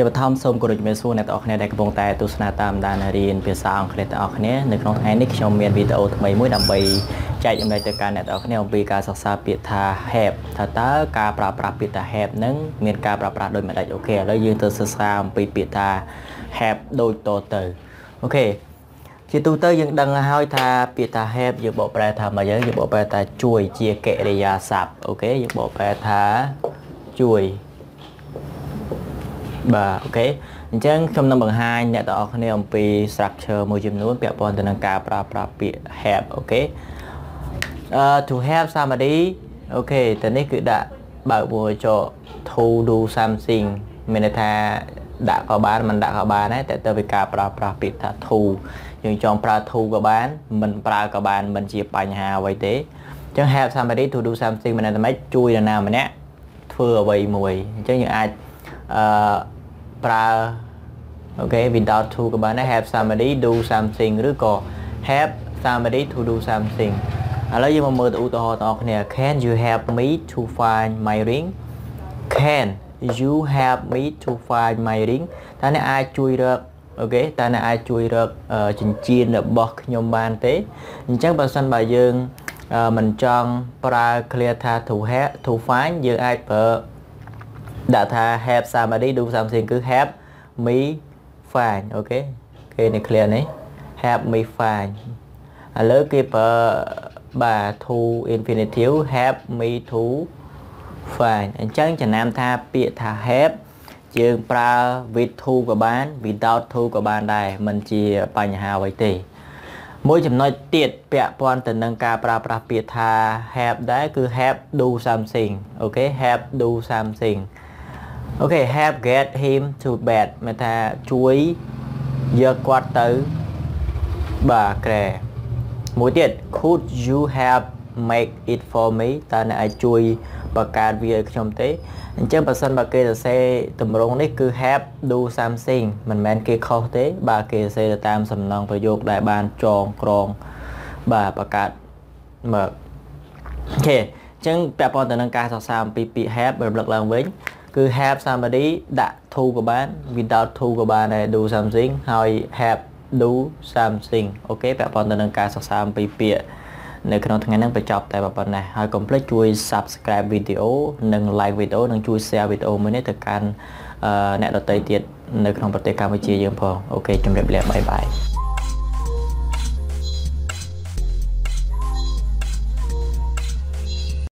ជាបឋមសូមគោរពជំរាបសួរអ្នកទាំងអស់គ្នាដែលកំពុងតែទស្សនាតាមដានរៀនភាសាអង់គ្លេសទាំងអស់គ្នានៅក្នុងថ្ងៃនេះខ្ញុំមានវីដេអូថ្មីមួយដើម្បីចែកចំណេះទៅកាន់អ្នកទាំងអស់គ្នាអំពីការសិក្សាពាក្យថា have ថាតើការប្រើប្រាស់ពាក្យថា have នឹងមានការប្រើប្រាស់ដូចម្ដេចអូខេឥឡូវយើងទៅសិក្សាអំពីពាក្យថា have ដូចតទៅអូខេជាទូទៅយើងដឹងហើយថាពាក្យថា have យើងបកប្រែថាម៉េចយើងបកប្រែថាជួយជាកិរិយាសព្ទអូខេយើងបកប្រែថាជួយបាទអូខេអញ្ចឹងខ្ញុំនឹងបង្ហាញអ្នកទាំងអស់គ្នាអំពី structure មួយចំនួនពាក់ព័ន្ធទៅនឹងការប្រើប្រាស់ពាក្យ have អូខេto have somebody អូខេតើនេះគឺដាក់បើកមួយចោ to do something មានន័យថាដាក់ក៏បានមិនដាក់ក៏បានដែរតែទៅពីការប្រើប្រាស់ពាក្យថា to យើងចង់ប្រើ to ក៏បានមិនប្រើក៏បានមិនជាបញ្ហាអ្វីទេអញ្ចឹង have somebody to do something មានន័យថាម៉េចជួយនរណាម្នាក់ធ្វើអ្វីមួយអញ្ចឹងយើងអាចប្រើអូខេ without to ក៏បានដែរ have somebody do something ឬក៏ have somebody to do something ឥឡូវយើងមកមើលឧទាហរណ៍ទាំងអស់គ្នា Can you help me to find my ring Can you help me to find my ring តើអ្នកអាចជួយរកអូខេតើអ្នកអាចជួយរកចិញ្ចៀនរបស់ខ្ញុំបានទេអញ្ចឹងបើសិនបើយើងមិនចង់ប្រើ clear ថា to have to find យើងអាចប្រើដាក់ថា have somebody do something គឺ have me find អូខេគេនេះ clear នេះ have me find ឥឡូវគេប្រើបាទ to infinitive have me to find អញ្ចឹងចំណាំថាពាក្យថា have យើងប្រើ with to ក៏បាន without to ក៏បានដែរមិនជាបញ្ហាអ្វីទេមួយចំណុចទៀតពាក់ព័ន្ធទៅនឹងការប្រើប្រាស់ពាក្យថា have ដែរគឺ have do something អូខេ have do something អូខេ have get him to bed មានថាជួយយកគាត់ទៅបាទក្រែមួយទៀត could you have make it for me តើអ្នកអាចជួយបង្កើតវាឲ្យខ្ញុំទេអញ្ចឹងបើសិនបើគេសរសេរតម្រងនេះគឺ have do something មិនមែនគេខុសទេបាទគេសរសេរទៅតាមសំណង់ប្រយោគដែលបានចងក្រងបាទបង្កើតមកអូខេអញ្ចឹងពាក់ព័ន្ធទៅនឹងការសិក្សាអំពីពាក្យ have រំលឹកឡើងវិញគឺ have somebody ដាក់ to ក៏បាន without to ក៏បានដែរ do something ហើយ have do something អូខេពាក់ព័ន្ធទៅនឹងការសិក្សាអំពីពាក្យនៅក្នុងថ្ងៃនេះបញ្ចប់តែប៉ុណ្ណេះហើយកុំភ្លេចជួយ subscribe វីដេអូនិង like វីដេអូនិងជួយ share វីដេអូមួយនេះទៅកាន់អ្នកដទៃទៀតនៅក្នុងប្រទេសកម្ពុជាយើងផងអូខេជម្រាបលាបាយបាយ